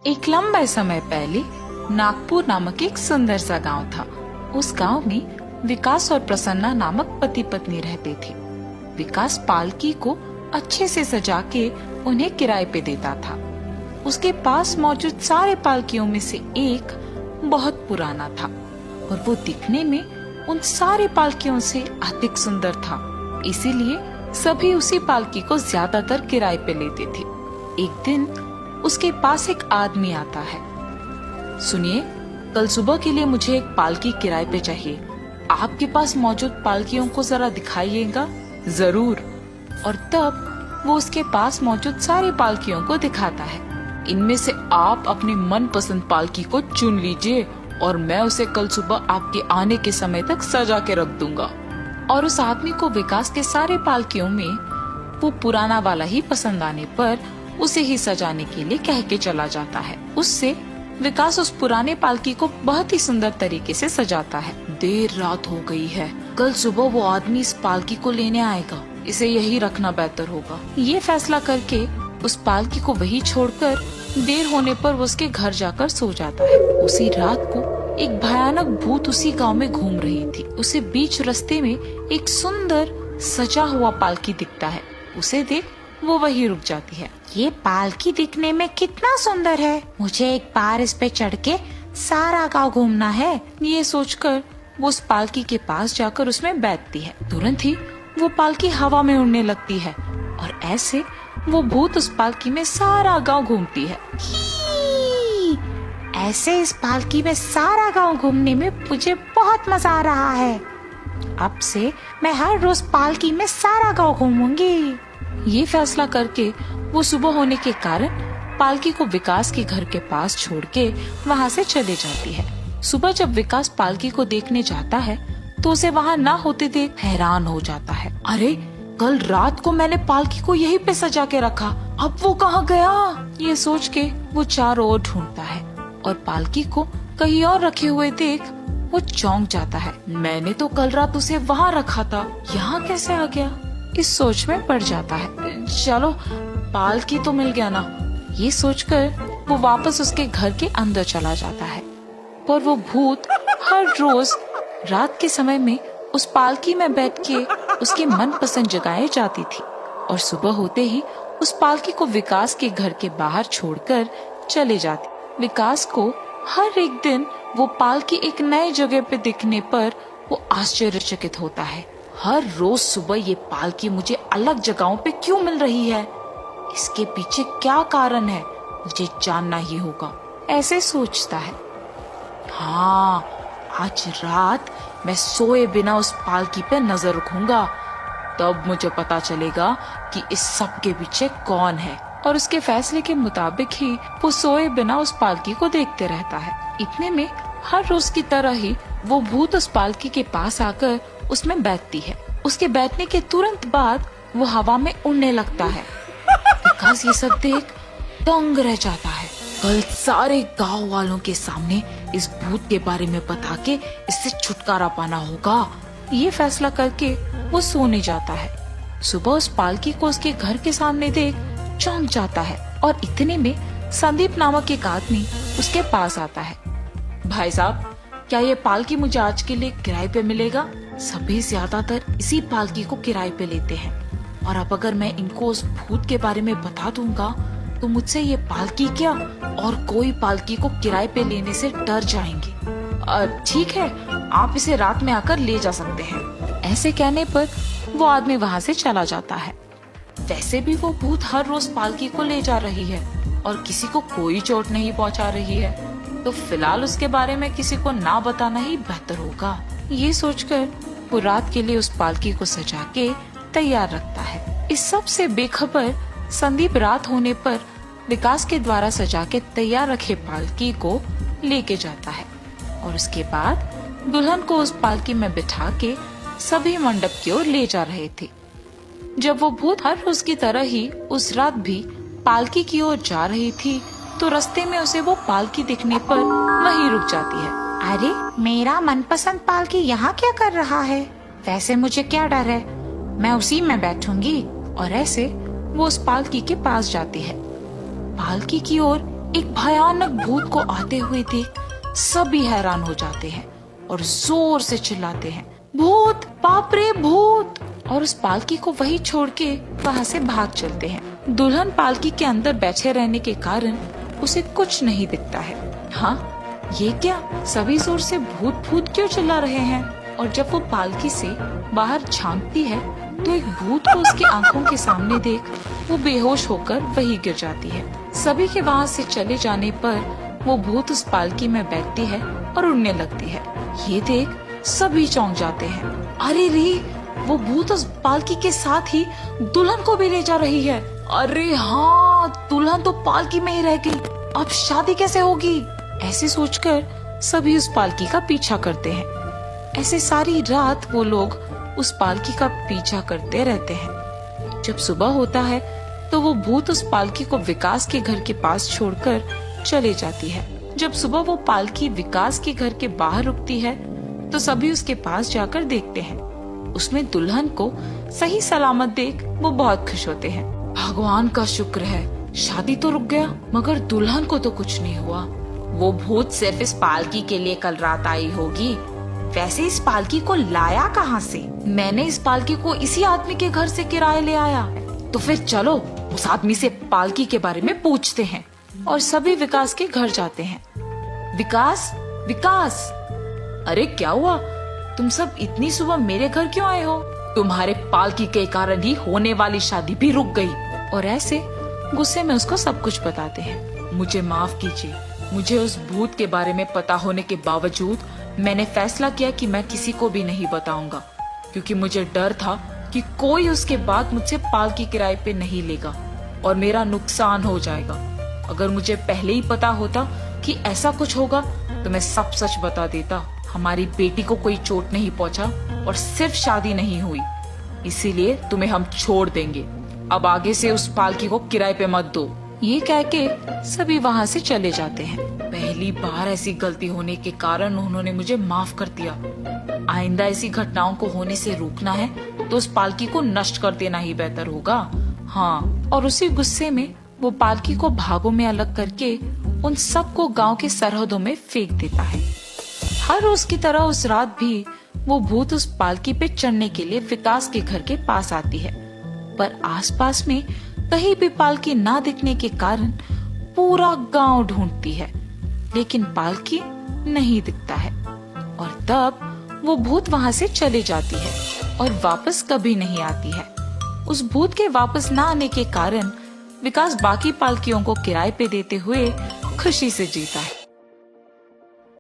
एक लंबे समय पहले नागपुर नामक एक सुंदर सा गांव था। उस गांव में विकास और प्रसन्ना नामक पति पत्नी रहते थे। विकास पालकी को अच्छे से सजा के उन्हें किराए पे देता था। उसके पास मौजूद सारे पालकियों में से एक बहुत पुराना था और वो दिखने में उन सारे पालकियों से अधिक सुंदर था। इसीलिए सभी उसी पालकी को ज्यादातर किराए पे लेते थे। एक दिन उसके पास एक आदमी आता है। सुनिए, कल सुबह के लिए मुझे एक पालकी किराए पे चाहिए। आपके पास मौजूद पालकियों को जरा दिखाइएगा। जरूर। और तब वो उसके पास मौजूद सारी पालकियों को दिखाता है। इनमें से आप अपनी मनपसंद पालकी को चुन लीजिए और मैं उसे कल सुबह आपके आने के समय तक सजा के रख दूंगा। और उस आदमी को विकास के सारे पालकियों में वो पुराना वाला ही पसंद आने पर उसे ही सजाने के लिए कह के चला जाता है। उससे विकास उस पुराने पालकी को बहुत ही सुंदर तरीके से सजाता है। देर रात हो गई है, कल सुबह वो आदमी इस पालकी को लेने आएगा, इसे यही रखना बेहतर होगा। ये फैसला करके उस पालकी को वही छोड़कर देर होने पर वो उसके घर जाकर सो जाता है। उसी रात को एक भयानक भूत उसी गांव में घूम रही थी। उसे बीच रास्ते में एक सुंदर सजा हुआ पालकी दिखता है। उसे देख वो वही रुक जाती है। ये पालकी दिखने में कितना सुंदर है, मुझे एक बार इस पे चढ़ के सारा गांव घूमना है। ये सोचकर वो उस पालकी के पास जाकर उसमें बैठती है। तुरंत ही वो पालकी हवा में उड़ने लगती है और ऐसे वो भूत उस पालकी में सारा गांव घूमती है। ऐसे इस पालकी में सारा गांव घूमने में मुझे बहुत मजा आ रहा है। अब से मैं हर रोज पालकी में सारा गांव घूमूंगी। ये फैसला करके वो सुबह होने के कारण पालकी को विकास के घर के पास छोड़ के वहाँ से चले जाती है। सुबह जब विकास पालकी को देखने जाता है तो उसे वहाँ ना होते देख हैरान हो जाता है। अरे, कल रात को मैंने पालकी को यहीं पे सजा के रखा, अब वो कहाँ गया? ये सोच के वो चारों ओर ढूंढता है और पालकी को कहीं और रखे हुए देख वो चौंक जाता है। मैंने तो कल रात उसे वहाँ रखा था, यहाँ कैसे आ गया? इस सोच में पड़ जाता है। चलो, पालकी तो मिल गया ना। ये सोचकर वो वापस उसके घर के अंदर चला जाता है। पर वो भूत हर रोज रात के समय में उस पालकी में बैठ के उसकी मनपसंद जगह जाती थी और सुबह होते ही उस पालकी को विकास के घर के बाहर छोड़कर चले जाती। विकास को हर एक दिन वो पालकी एक नए जगह पे दिखने पर वो आश्चर्यचकित होता है। हर रोज सुबह ये पालकी मुझे अलग जगहों पे क्यों मिल रही है? इसके पीछे क्या कारण है? मुझे जानना ही होगा, ऐसे सोचता है। हाँ, आज रात मैं सोए बिना उस पालकी पे नजर रखूंगा, तब मुझे पता चलेगा कि इस सब के पीछे कौन है। और उसके फैसले के मुताबिक ही वो सोए बिना उस पालकी को देखते रहता है। इतने में हर रोज की तरह ही वो भूत उस पालकी के पास आकर उसमें बैठती है। उसके बैठने के तुरंत बाद वो हवा में उड़ने लगता है। विकास ये सब देख दंग रह जाता है। कल सारे गांव वालों के सामने इस भूत के बारे में बता के इससे छुटकारा पाना होगा। ये फैसला करके वो सोने जाता है। सुबह उस पालकी को उसके घर के सामने देख चौंक जाता है और इतने में संदीप नामक एक आदमी उसके पास आता है। भाई साहब, क्या ये पालकी मुझे आज के लिए किराए पे मिलेगा? सभी ज्यादातर इसी पालकी को किराए पे लेते हैं और अब अगर मैं इनको उस भूत के बारे में बता दूंगा तो मुझसे ये पालकी क्या और कोई पालकी को किराए पे लेने से डर जाएंगे। ठीक है, आप इसे रात में आकर ले जा सकते हैं। ऐसे कहने पर वो आदमी वहाँ से चला जाता है। वैसे भी वो भूत हर रोज पालकी को ले जा रही है और किसी को कोई चोट नहीं पहुँचा रही है, तो फिलहाल उसके बारे में किसी को ना बताना ही बेहतर होगा। ये सोचकर वो रात के लिए उस पालकी को सजा के तैयार रखता है। इस सब से बेखबर संदीप रात होने पर विकास के द्वारा सजा के तैयार रखे पालकी को लेके जाता है और उसके बाद दुल्हन को उस पालकी में बिठा के सभी मंडप की ओर ले जा रहे थे। जब वो भूत हर रोज की तरह ही उस रात भी पालकी की ओर जा रही थी तो रास्ते में उसे वो पालकी दिखने पर वहीं रुक जाती है। अरे, मेरा मनपसंद पालकी यहाँ क्या कर रहा है? वैसे मुझे क्या डर है, मैं उसी में बैठूंगी। और ऐसे वो उस पालकी के पास जाती है। पालकी की ओर एक भयानक भूत को आते हुए देख सभी हैरान हो जाते हैं और जोर से चिल्लाते हैं, भूत, बाप रे भूत! और उस पालकी को वही छोड़ के वहाँ से भाग चलते हैं। दुल्हन पालकी के अंदर बैठे रहने के कारण उसे कुछ नहीं दिखता है। हाँ, ये क्या? सभी जोर से भूत भूत क्यों चिल्ला रहे हैं? और जब वो पालकी से बाहर झांकती है तो एक भूत को उसकी आंखों के सामने देख वो बेहोश होकर वही गिर जाती है। सभी के वहाँ से चले जाने पर वो भूत उस पालकी में बैठती है और उड़ने लगती है। ये देख सभी चौंक जाते हैं। अरे रे, वो भूत उस पालकी के साथ ही दुल्हन को भी ले जा रही है। अरे हाँ, दुल्हन तो पालकी में ही रह गई, अब शादी कैसे होगी? ऐसे सोचकर सभी उस पालकी का पीछा करते हैं। ऐसे सारी रात वो लोग उस पालकी का पीछा करते रहते हैं। जब सुबह होता है तो वो भूत उस पालकी को विकास के घर के पास छोड़कर चले जाती है। जब सुबह वो पालकी विकास के घर के बाहर रुकती है तो सभी उसके पास जाकर देखते हैं। उसमें दुल्हन को सही सलामत देख वो बहुत खुश होते हैं। भगवान का शुक्र है, शादी तो रुक गया, मगर दुल्हन को तो कुछ नहीं हुआ। वो भूत सिर्फ इस पालकी के लिए कल रात आई होगी। वैसे इस पालकी को लाया कहाँ से? मैंने इस पालकी को इसी आदमी के घर से किराए ले आया। तो फिर चलो उस आदमी से पालकी के बारे में पूछते हैं। और सभी विकास के घर जाते हैं। विकास, विकास! अरे क्या हुआ? तुम सब इतनी सुबह मेरे घर क्यों आए हो? तुम्हारे पालकी के कारण ही होने वाली शादी भी रुक गई। और ऐसे गुस्से में उसको सब कुछ बताते हैं। मुझे माफ कीजिए, मुझे उस भूत के बारे में पता होने के बावजूद मैंने फैसला किया कि मैं किसी को भी नहीं बताऊंगा, क्योंकि मुझे डर था कि कोई उसके बाद मुझसे पालकी किराए पे नहीं लेगा और मेरा नुकसान हो जाएगा। अगर मुझे पहले ही पता होता कि ऐसा कुछ होगा तो मैं सब सच बता देता। हमारी बेटी को कोई चोट नहीं पहुंचा और सिर्फ शादी नहीं हुई, इसीलिए तुम्हें हम छोड़ देंगे। अब आगे से उस पालकी को किराए पे मत दो। ये कह के सभी वहाँ से चले जाते हैं। पहली बार ऐसी गलती होने के कारण उन्होंने मुझे माफ कर दिया। आइंदा ऐसी घटनाओं को होने से रोकना है तो उस पालकी को नष्ट कर देना ही बेहतर होगा। हाँ, और उसी गुस्से में वो पालकी को भागों में अलग करके उन सबको गांव के सरहदों में फेंक देता है। हर रोज की तरह उस रात भी वो भूत उस पालकी पे चढ़ने के लिए विकास के घर के पास आती है, पर आसपास में कहीं भी पालकी ना दिखने के कारण पूरा गांव ढूंढती है, लेकिन पालकी नहीं दिखता है। और तब वो भूत वहां से चले जाती है और वापस कभी नहीं आती है। उस भूत के वापस ना आने के कारण विकास बाकी पालकियों को किराए पे देते हुए खुशी से जीता है।